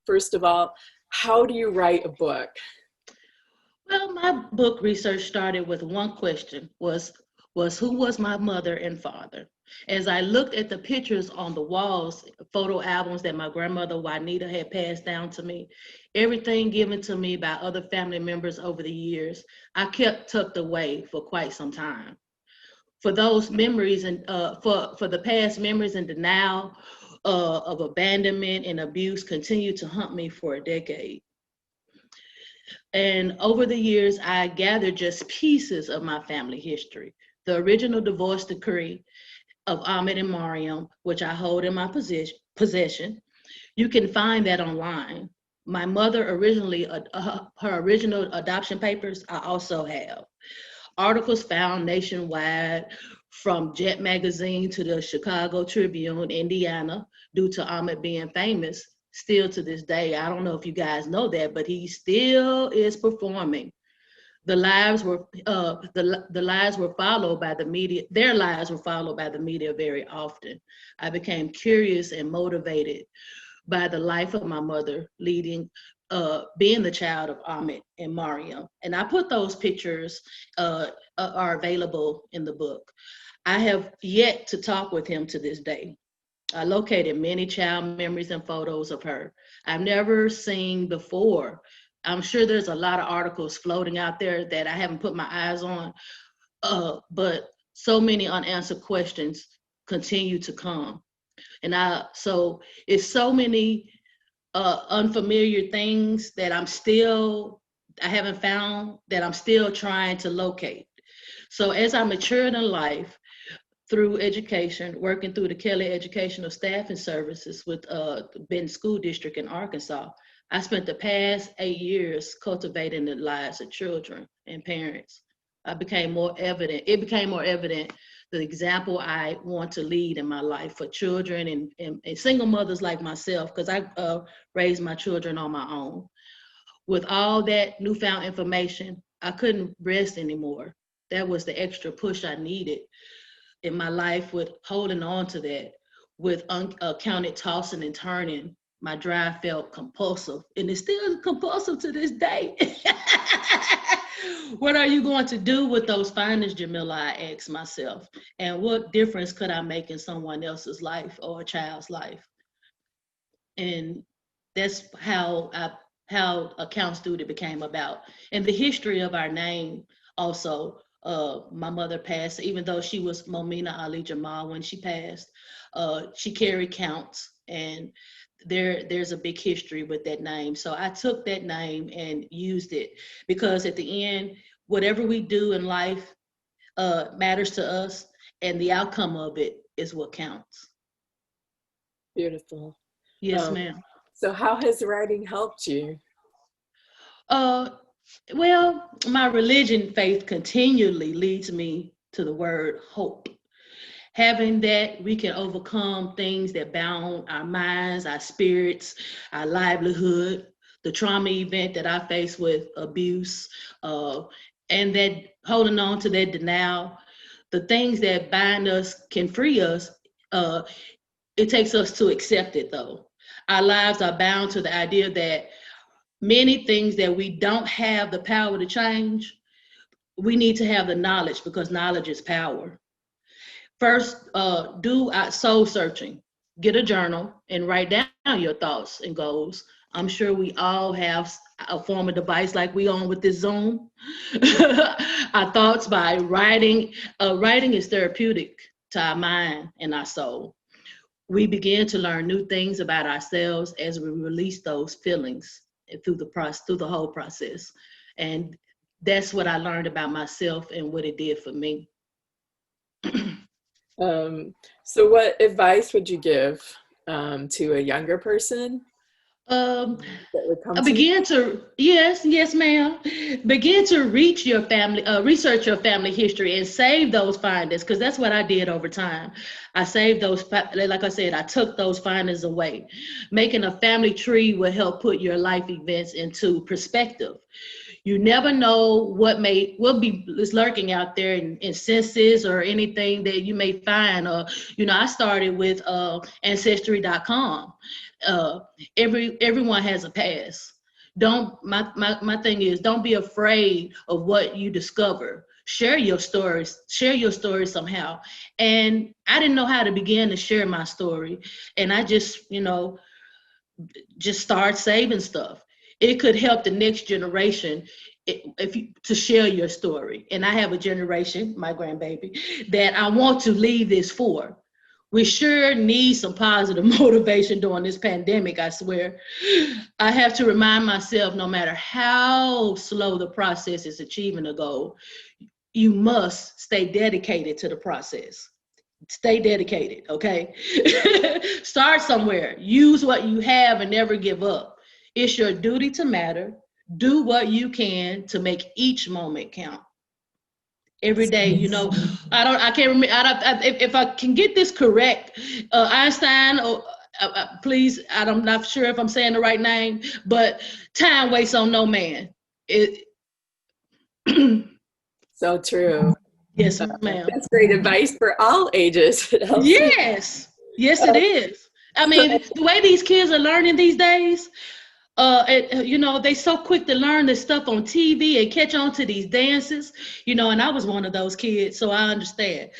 first of all, how do you write a book? Well, my book research started with one question, was who was my mother and father? As I looked at the pictures on the walls, photo albums that my grandmother Juanita had passed down to me, everything given to me by other family members over the years, I kept tucked away for quite some time. For those memories and for the past memories and denial of abandonment and abuse continued to haunt me for a decade. And over the years, I gathered just pieces of my family history. The original divorce decree of Ahmed and Mariam, which I hold in my possession. You can find that online. My mother originally, her original adoption papers, I also have. Articles found nationwide from Jet Magazine to the Chicago Tribune, Indiana, due to Ahmed being famous. Still to this day, I don't know if you guys know that, but he still is performing. The lives were the lives were followed by the media. Their lives were followed by the media very often. I became curious and motivated by the life of my mother, being the child of Ahmed and Mariam. And I put those pictures are available in the book. I have yet to talk with him to this day. I located many child memories and photos of her I've never seen before. I'm sure there's a lot of articles floating out there that I haven't put my eyes on, but so many unanswered questions continue to come. So it's so many unfamiliar things that I haven't found, that I'm still trying to locate. So as I matured in life, through education, working through the Kelly Educational Staffing Services with Benton School District in Arkansas, I spent the past 8 years cultivating the lives of children and parents. It became more evident the example I want to lead in my life for children and single mothers like myself, because I raised my children on my own. With all that newfound information, I couldn't rest anymore. That was the extra push I needed in my life, with holding on to that, with uncounted tossing and turning. My drive felt compulsive, and it's still compulsive to this day. What are you going to do with those findings, Jamilla? I asked myself. And what difference could I make in someone else's life or a child's life? And that's how a Count Student became about. And the history of our name also. My mother passed, even though she was Momina Ali Jamal when she passed, she carried Counts, and there's a big history with that name. So I took that name and used it, because at the end, whatever we do in life matters to us, and the outcome of it is what counts. Beautiful. Yes, ma'am. So how has writing helped you? Well, my religion faith continually leads me to the word hope. Having that, we can overcome things that bound our minds, our spirits, our livelihood, the trauma event that I faced with abuse, and that holding on to that denial. The things that bind us can free us. It takes us to accept it, though. Our lives are bound to the idea that many things that we don't have the power to change, we need to have the knowledge, because knowledge is power. First, do soul searching. Get a journal and write down your thoughts and goals. I'm sure we all have a form of device like we on with this Zoom. Our thoughts by writing. Writing is therapeutic to our mind and our soul. We begin to learn new things about ourselves as we release those feelings through the whole process. And that's what I learned about myself and what it did for me. So what advice would you give to a younger person? Yes, ma'am. Begin to research your family history and save those findings, because that's what I did over time. I saved those, like I said, I took those findings away. Making a family tree will help put your life events into perspective. You never know what will be is lurking out there in census or anything that you may find. I started with ancestry.com. Everyone has a past. My thing is, don't be afraid of what you discover. Share your stories somehow. And I didn't know how to begin to share my story. And I just start saving stuff. It could help the next generation to share your story. And I have a generation, my grandbaby, that I want to leave this for. We sure need some positive motivation during this pandemic, I swear. I have to remind myself, no matter how slow the process is achieving a goal, you must stay dedicated to the process. Stay dedicated, okay? Start somewhere. Use what you have and never give up. It's your duty to matter. Do what you can to make each moment count. Every day, I can't remember. If I can get this correct, Einstein, please, I'm not sure if I'm saying the right name, but time waits on no man. So true. Yes, ma'am. That's great advice for all ages. Yes, it is. I mean, the way these kids are learning these days, they so quick to learn this stuff on TV and catch on to these dances, and I was one of those kids, so I understand.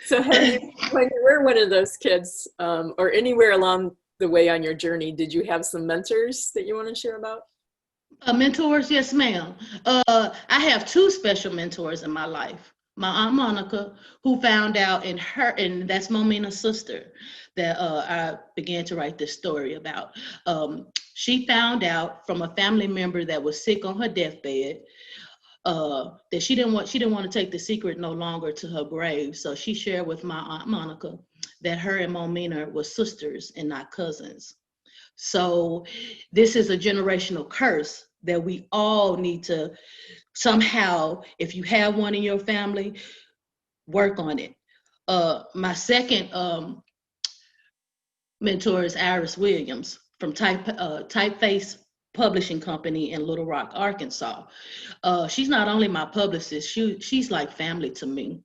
So when you were one of those kids, or anywhere along the way on your journey, did you have some mentors that you want to share about? Mentors, yes, ma'am. I have two special mentors in my life. My Aunt Monica, who found out and that's Momina's sister, that I began to write this story about. She found out from a family member that was sick on her deathbed that she didn't want to take the secret no longer to her grave. So she shared with my Aunt Monica that her and Momina were sisters and not cousins. So this is a generational curse that we all need to somehow, if you have one in your family, work on it. My second mentor is Iris Williams from Typeface Publishing Company in Little Rock, Arkansas. She's not only my publicist, she's like family to me.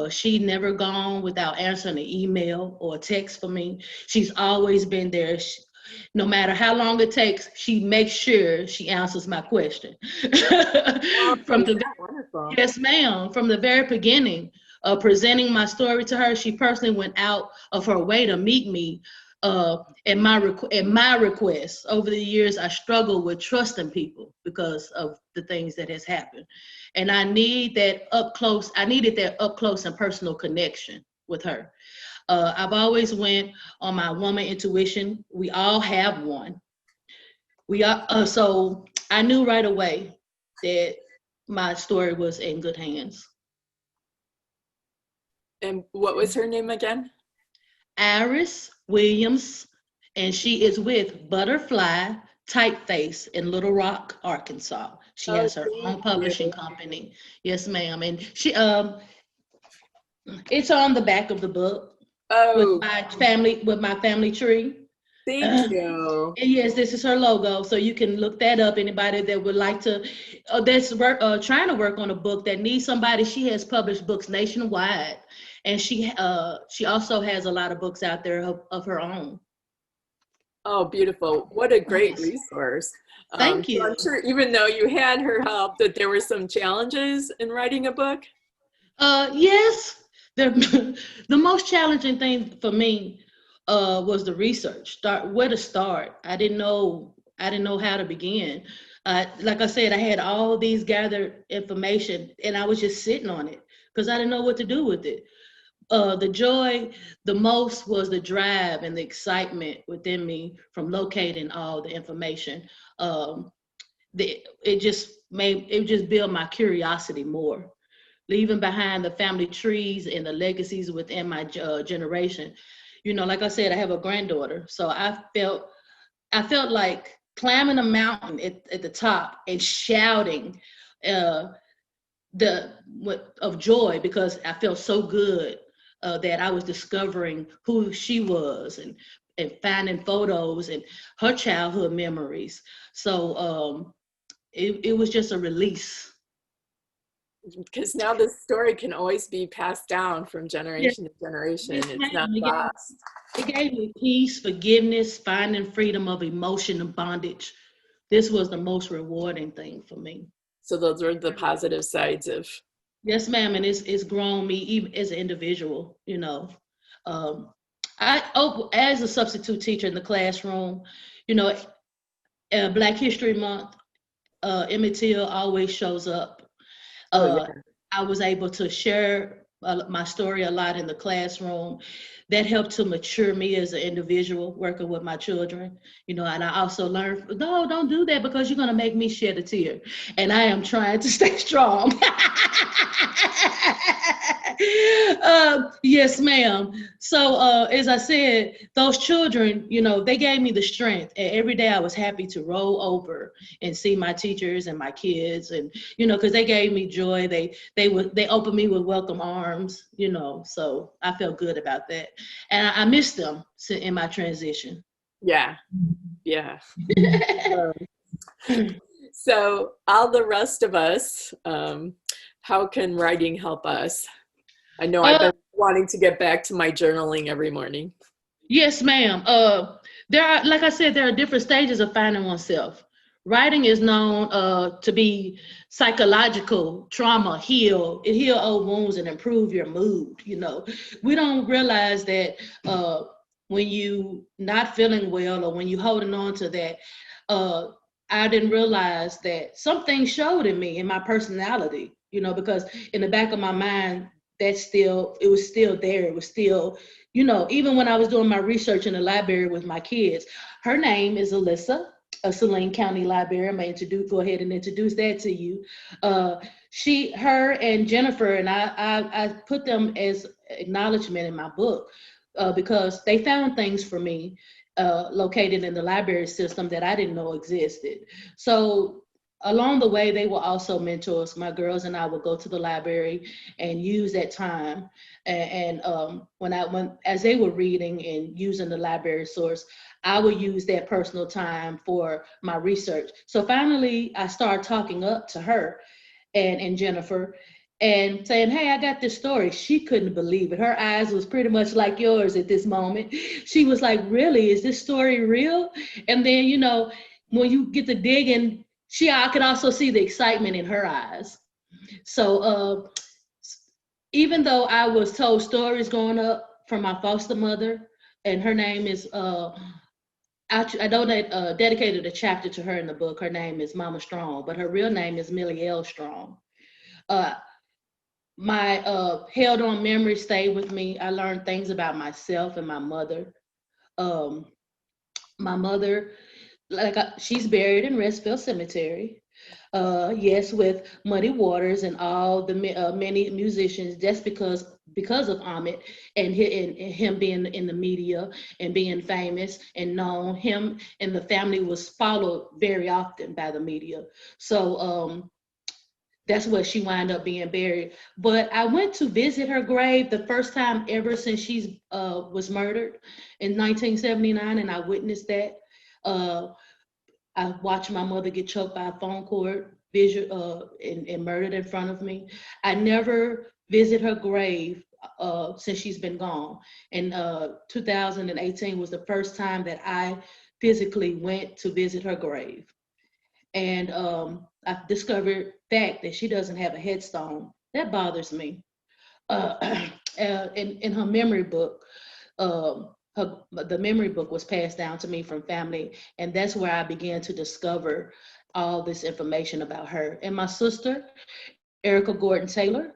She never gone without answering an email or a text for me. She's always been there. No matter how long it takes, she makes sure she answers my question. Wonderful. Yes, ma'am. From the very beginning of presenting my story to her, she personally went out of her way to meet me at my request. Over the years, I struggled with trusting people because of the things that has happened. And I needed that up close and personal connection with her. I've always went on my woman intuition. We all have one. So I knew right away that my story was in good hands. And what was her name again? Iris Williams, and she is with Butterfly Typeface in Little Rock, Arkansas. She has her own publishing company. Yes, ma'am. And she it's on the back of the book. With my family tree. Thank you. And yes, this is her logo, so you can look that up. Anybody that would like to, that's trying to work on a book that needs somebody. She has published books nationwide, and she also has a lot of books out there of her own. Oh, beautiful! What a great resource. Thank you. So I'm sure, even though you had her help, that there were some challenges in writing a book. Yes. The most challenging thing for me was the research. Where to start. I didn't know how to begin. Like I said, I had all these gathered information, and I was just sitting on it because I didn't know what to do with it. The joy, the most was the drive and the excitement within me from locating all the information. It just built my curiosity more. Leaving behind the family trees and the legacies within my generation. Like I said, I have a granddaughter, so I felt like climbing a mountain at the top and shouting of joy, because I felt so good that I was discovering who she was and finding photos and her childhood memories. So it was just a release. Because now this story can always be passed down from Yes, generation to generation. yes, It's not ma'am. lost. It gave me peace, forgiveness, finding freedom of emotion and bondage. This was the most rewarding thing for me. So those are the positive sides of. Yes, ma'am, and it's grown me even as an individual. You know, um, as a substitute teacher in the classroom, you know, Black History Month, Emmett Till always shows up. Oh yeah. I was able to share my story a lot in the classroom. That helped to mature me as an individual working with my children, you know, and I also learned, no, don't do that because you're going to make me shed a tear. And I am trying to stay strong. Yes, ma'am. So as I said, those children, you know, they gave me the strength. And every day I was happy to roll over and see my teachers and my kids, and you know, because they gave me joy. They opened me with welcome arms, you know. So I felt good about that, and I miss them in my transition. Yeah. Yeah. So all the rest of us, how can writing help us? I know I've been wanting to get back to my journaling every morning. Yes, ma'am. There are, like I said, there are different stages of finding oneself. Writing is known to be psychological trauma, it heal old wounds and improve your mood. You know, we don't realize that when you not feeling well or when you holding on to that, uh, I didn't realize that something showed in me in my personality. You know, because in the back of my mind, it was still there. It was still, you know, even when I was doing my research in the library with my kids. Her name is Alyssa, a Saline County LibraryL. I'm going to go ahead and introduce that to you. Her and Jennifer, and I put them as acknowledgement in my book because they found things for me located in the library system that I didn't know existed. So along the way, they were also mentors. My girls and I would go to the library and use that time. And as they were reading and using the library source, I would use that personal time for my research. So finally, I started talking up to her and Jennifer and saying, hey, I got this story. She couldn't believe it. Her eyes was pretty much like yours at this moment. She was like, really, is this story real? And then, you know, when you get to digging, I could also see the excitement in her eyes. So even though I was told stories growing up from my foster mother, and her name is, I dedicated a chapter to her in the book. Her name is Mama Strong, but her real name is Millie L. Strong. My held on memory stayed with me. I learned things about myself and my mother. My mother, she's buried in Restville Cemetery. Yes, with Muddy Waters and all the many musicians. That's because of Ahmet and him being in the media and being famous and known. Him and the family was followed very often by the media. So that's where she wound up being buried. But I went to visit her grave the first time ever since she was murdered in 1979, and I witnessed that. I watched my mother get choked by a phone cord and murdered in front of me. I never visit her grave since she's been gone. And 2018 was the first time that I physically went to visit her grave. And I discovered fact that she doesn't have a headstone. That bothers me. In her memory book, the memory book was passed down to me from family, and that's where I began to discover all this information about her. And my sister, Erica Gordon Taylor,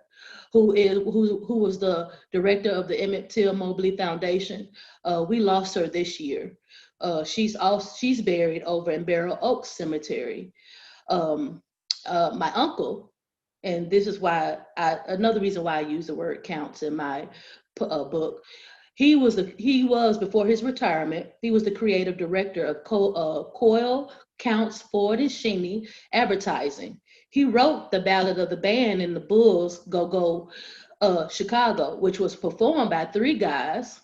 who was the director of the Emmett Till Mobley Foundation, we lost her this year. She's buried over in Barrel Oak Cemetery. My uncle, and this is why another reason why I use the word counts in my book. He was before his retirement. He was the creative director of Coyle, Counts, Ford, and Sheeny Advertising. He wrote the Ballad of the Band in the Bulls Go Go Chicago, which was performed by three guys.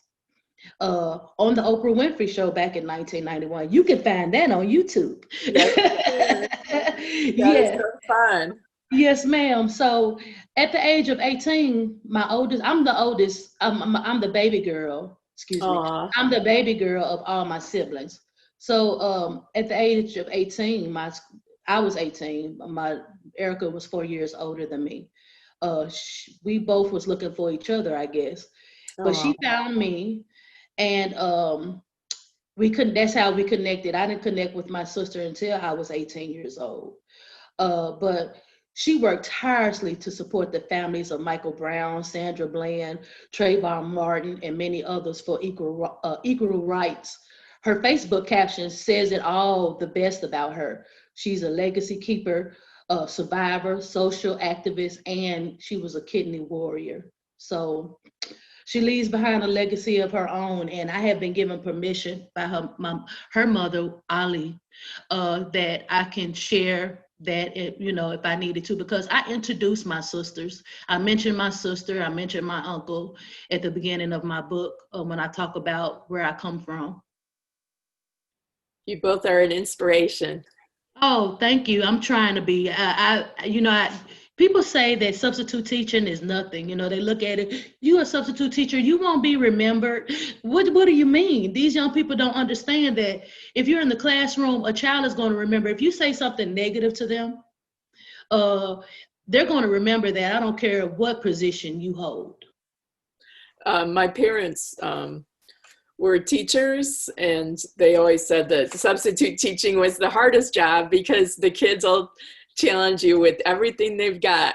on the Oprah Winfrey Show back in 1991. You can find that on YouTube. Yes, that is Yeah. so fun. Yes, ma'am. So at the age of 18, I'm the oldest, I'm the baby girl, excuse me. Aw. I'm the baby girl of all my siblings. So at the age of 18, I was 18, my Erica was 4 years older than me. We both was looking for each other, I guess. But Aw. she found me, and that's how we connected. I didn't connect with my sister until I was 18 years old. But she worked tirelessly to support the families of Michael Brown, Sandra Bland, Trayvon Martin, and many others for equal rights. Her Facebook caption says it all, the best about her. She's a legacy keeper, a survivor, social activist, and she was a kidney warrior. So she leaves behind a legacy of her own, and I have been given permission by her mother, Ali, that I can share that, if I needed to, because I introduced my sisters. I mentioned my sister, I mentioned my uncle at the beginning of my book when I talk about where I come from. You both are an inspiration. Oh, thank you. I'm trying to be. People say that substitute teaching is nothing. They look at it. You a substitute teacher, you won't be remembered. What do you mean? These young people don't understand that if you're in the classroom, a child is going to remember. If you say something negative to them, they're going to remember that. I don't care what position you hold. My parents were teachers, and they always said that substitute teaching was the hardest job because the kids will challenge you with everything they've got.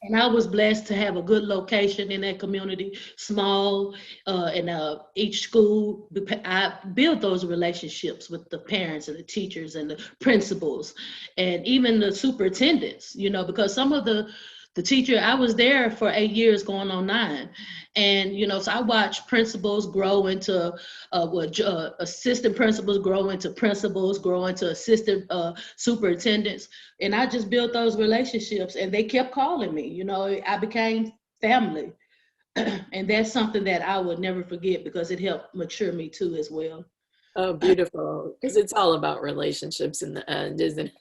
And I was blessed to have a good location in that community, small, and each school, I built those relationships with the parents and the teachers and the principals and even the superintendents, because some of the teacher, I was there for 8 years going on 9. And, so I watched principals grow into assistant principals, grow into principals, grow into assistant superintendents. And I just built those relationships, and they kept calling me. I became family. And that's something that I would never forget because it helped mature me too as well. Oh, beautiful. Because it's all about relationships in the end, isn't it?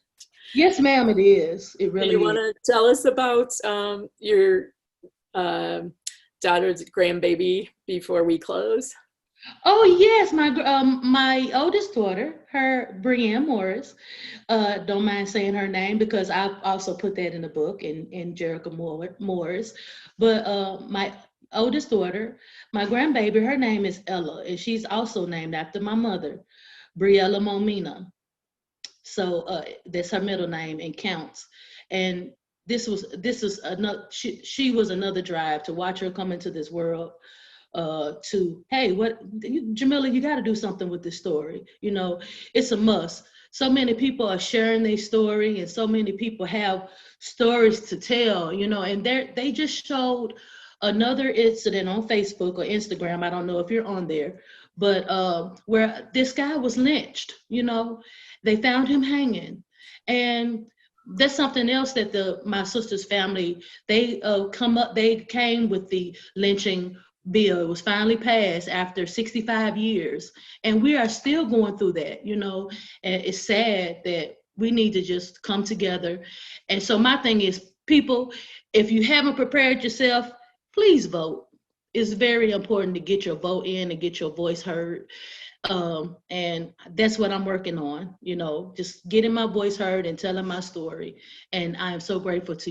Yes, ma'am, it is. It Do really you is. want to tell us about your daughter's grandbaby before we close? Oh yes, my oldest daughter, her Brienne Morris. Don't mind saying her name because I also put that in the book in Jericho Morris. But my oldest daughter, my grandbaby, her name is Ella, and she's also named after my mother, Briella Momina. So that's her middle name and counts. And this is another. She was another drive to watch her come into this world. Hey, Jamilla, you got to do something with this story. It's a must. So many people are sharing their story, and so many people have stories to tell. And they just showed another incident on Facebook or Instagram. I don't know if you're on there, but where this guy was lynched. They found him hanging, and that's something else that my sister's family, they came with the lynching bill. It was finally passed after 65 years, and we are still going through that. And it's sad that we need to just come together. And so my thing is, people, if you haven't prepared yourself, please vote. It's very important to get your vote in and get your voice heard. And that's what I'm working on, just getting my voice heard and telling my story. And I am so grateful to